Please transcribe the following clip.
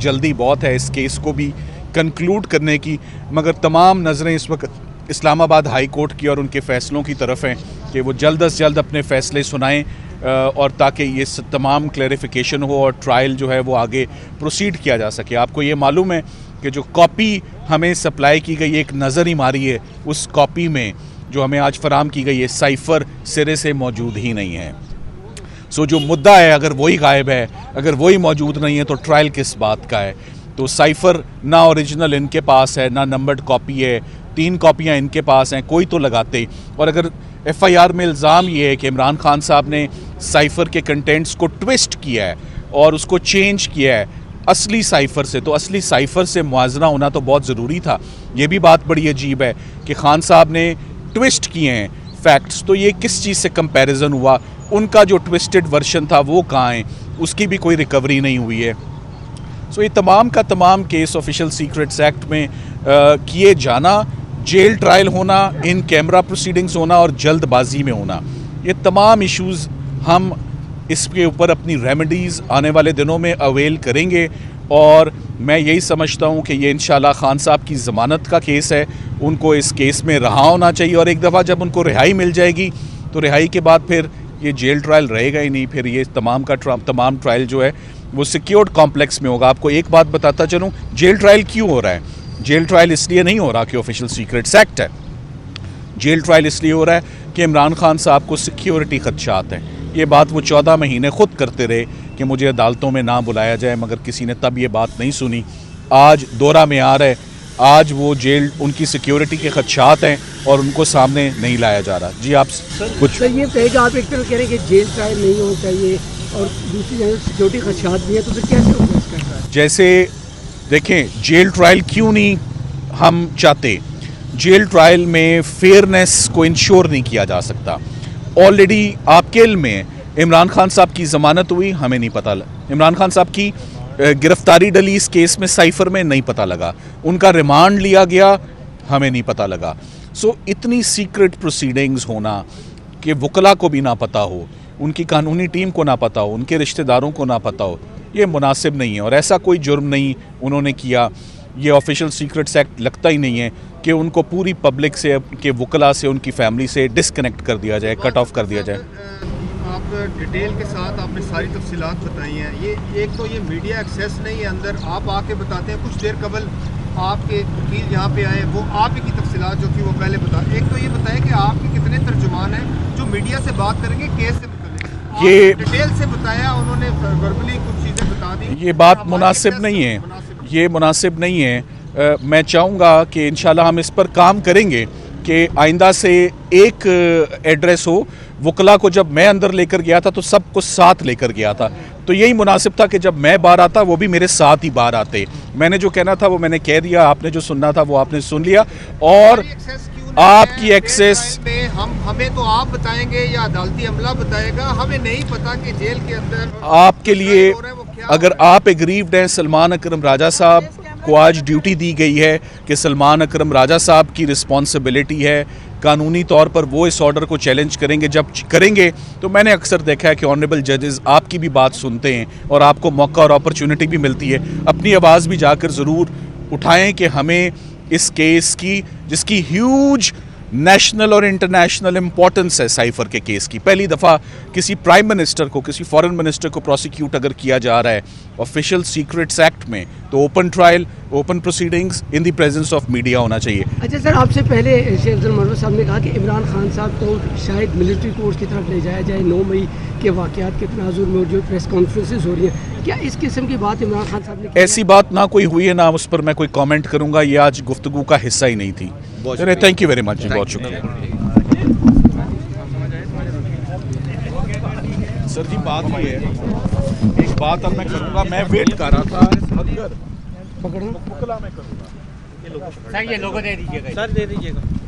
जल्दी बहुत है इस केस को भी कंक्लूड करने की, मगर तमाम नज़रें इस वक्त इस्लामाबाद हाई कोर्ट की और उनके फ़ैसलों की तरफ हैं कि वो जल्द अज जल्द अपने फ़ैसले सुनाएं और ताकि ये तमाम क्लैरिफिकेशन हो और ट्रायल जो है वो आगे प्रोसीड किया जा सके। आपको ये मालूम है कि जो कॉपी हमें सप्लाई की गई, एक नज़र ही मारी है, उस कॉपी में जो हमें आज फराम की गई है साइफ़र सिरे से मौजूद ही नहीं है। सो जो मुद्दा है अगर वही गायब है, अगर वही मौजूद नहीं है तो ट्रायल किस बात का है। तो साइफ़र ना ओरिजिनल इनके पास है, ना नंबर्ड कॉपी है, 3 कॉपियाँ इनके पास हैं, कोई तो लगाते। और अगर FIR में इल्ज़ाम ये है कि इमरान खान साहब ने साइफ़र के कंटेंट्स को ट्विस्ट किया है और उसको चेंज किया है असली साइफ़र से, तो असली साइफ़र से मुआवजा होना तो बहुत ज़रूरी था। ये भी बात बड़ी अजीब है कि खान साहब ने ट्विस्ट किए हैं फैक्ट्स, तो ये किस चीज़ से कंपैरिजन हुआ? उनका जो ट्विस्टेड वर्शन था वो कहाँ है? उसकी भी कोई रिकवरी नहीं हुई है। सो ये तमाम का तमाम केस ऑफिशियल सीक्रेट्स एक्ट में किए जाना, जेल ट्रायल होना, इन कैमरा प्रोसीडिंग्स होना और जल्दबाजी में होना, ये तमाम इश्यूज़ हम इसके ऊपर अपनी रेमेडीज़ आने वाले दिनों में अवेल करेंगे। और मैं यही समझता हूँ कि ये इंशाल्लाह खान साहब की ज़मानत का केस है, उनको इस केस में रहा होना चाहिए और एक दफ़ा जब उनको रिहाई मिल जाएगी तो रिहाई के बाद फिर ये जेल ट्रायल रहेगा ही नहीं, फिर ये तमाम तमाम ट्रायल जो है वो सिक्योर्ड कॉम्प्लेक्स में होगा। आपको एक बात बताता चलूँ, जेल ट्रायल क्यों हो रहा है? जेल ट्रायल इसलिए नहीं हो रहा कि ऑफिशियल सीक्रेट्स एक्ट है। जेल ट्रायल इसलिए हो रहा है कि इमरान खान साहब को सिक्योरिटी खदशात हैं। ये बात वो 14 महीने खुद करते रहे कि मुझे अदालतों में ना बुलाया जाए, मगर किसी ने तब ये बात नहीं सुनी। आज दौरा में आ रहा है, आज वो जेल, उनकी सिक्योरिटी के खदशात हैं और उनको सामने नहीं लाया जा रहा। जी आप कुछ सर ये कहेगा, आप एक तरफ कह रहे हैं कि जेल ट्रायल नहीं होना चाहिए और दूसरी तरफ सिक्योरिटी खदशात भी है, तो फिर कैसे होगा इसका? जैसे देखें, जेल ट्रायल क्यों नहीं हम चाहते? जेल ट्रायल में फेयरनेस को इंश्योर नहीं किया जा सकता। ऑलरेडी आपके इल्म में इमरान खान साहब की ज़मानत हुई, हमें नहीं पता, इमरान खान साहब की गिरफ्तारी डली इस केस में साइफ़र में, नहीं पता लगा, उनका रिमांड लिया गया, हमें नहीं पता लगा। सो इतनी सीक्रेट प्रोसीडिंग्स होना कि वकला को भी ना पता हो, उनकी कानूनी टीम को ना पता हो, उनके रिश्तेदारों को ना पता हो, ये मुनासिब नहीं है। और ऐसा कोई जुर्म नहीं उन्होंने किया। ये ऑफिशियल सीक्रेट्स एक्ट लगता ही नहीं है कि उनको पूरी पब्लिक से, के वकला से, उनकी फैमिली से डिस्कनेक्ट कर दिया जाए, कट ऑफ कर दिया जाए। आप डिटेल के साथ आपने सारी तफसीलात बताई हैं। ये एक तो ये मीडिया एक्सेस नहीं है अंदर, आप आके बताते हैं। कुछ देर कबल आपके वकील यहाँ पे आए, वो आप ही की तफसीलात जो थी वो पहले बता। एक तो ये बताएं कि आपके कितने तर्जुमान हैं जो मीडिया से बात करेंगे केस से मुताल्लिक? ये डिटेल से बताया उन्होंने, वर्बली कुछ चीज़ें बता दी। ये बात मुनासिब नहीं है, ये मुनासिब नहीं है। मैं चाहूँगा कि इंशाल्लाह हम इस पर काम करेंगे कि आइंदा से एक एड्रेस हो। वकला को जब मैं अंदर लेकर गया था तो सबको साथ लेकर गया था, तो यही मुनासिब था कि जब मैं बाहर आता वो भी मेरे साथ ही बाहर आते। मैंने जो कहना था वो मैंने कह दिया, आपने जो सुनना था वो आपने सुन लिया। और आपकी एक्सेस हमें तो आप बताएंगे या अदालती अमला बताएगा, हमें नहीं पता कि जेल के अंदर आपके लिए, अगर आप एग्रीव्ड हैं, सलमान अकरम राजा साहब को आज ड्यूटी दी गई है कि सलमान अकरम राजा साहब की रिस्पॉन्सिबिलिटी है, कानूनी तौर पर वो इस ऑर्डर को चैलेंज करेंगे। जब करेंगे तो मैंने अक्सर देखा है कि ऑनरेबल जजेस आपकी भी बात सुनते हैं और आपको मौका और अपॉर्चुनिटी भी मिलती है। अपनी आवाज़ भी जाकर ज़रूर उठाएं कि हमें इस केस की, जिसकी ह्यूज नेशनल और इंटरनेशनल इम्पोर्टेंस है साइफ़र के केस की, पहली दफ़ा किसी प्राइम मिनिस्टर को, किसी फॉरेन मिनिस्टर को प्रोसिक्यूट अगर किया जा रहा है ऑफिशियल सीक्रेट्स एक्ट में, तो open trial, open proceedings in the presence of media होना चाहिए। अच्छा सर, आपसे पहले शेख अफजल मरवत साहब ने कहा कि इमरान खान साहब को शायद मिलिट्री कोर्ट की तरफ ले जाया जाए 9 मई के वाक़यात के तनाजुर में, जो प्रेस कॉन्फ्रेंसेस हो रही हैं, क्या इस किस्म की बात इमरान खान साहब ने? ऐसी बात ना कोई हुई है, ना उस पर मैं कोई कॉमेंट करूँगा, ये आज गुफ्तगू का हिस्सा ही नहीं थी। थैंक यू वेरी मच, बहुत शुक्रिया सर जी। बात ये है, एक बात अब मैं करूँगा, मैं वेट कर रहा था, पकड़ना मैं करूँगा सर ये लोगो दे दीजिएगा। सर दे दीजिएगा।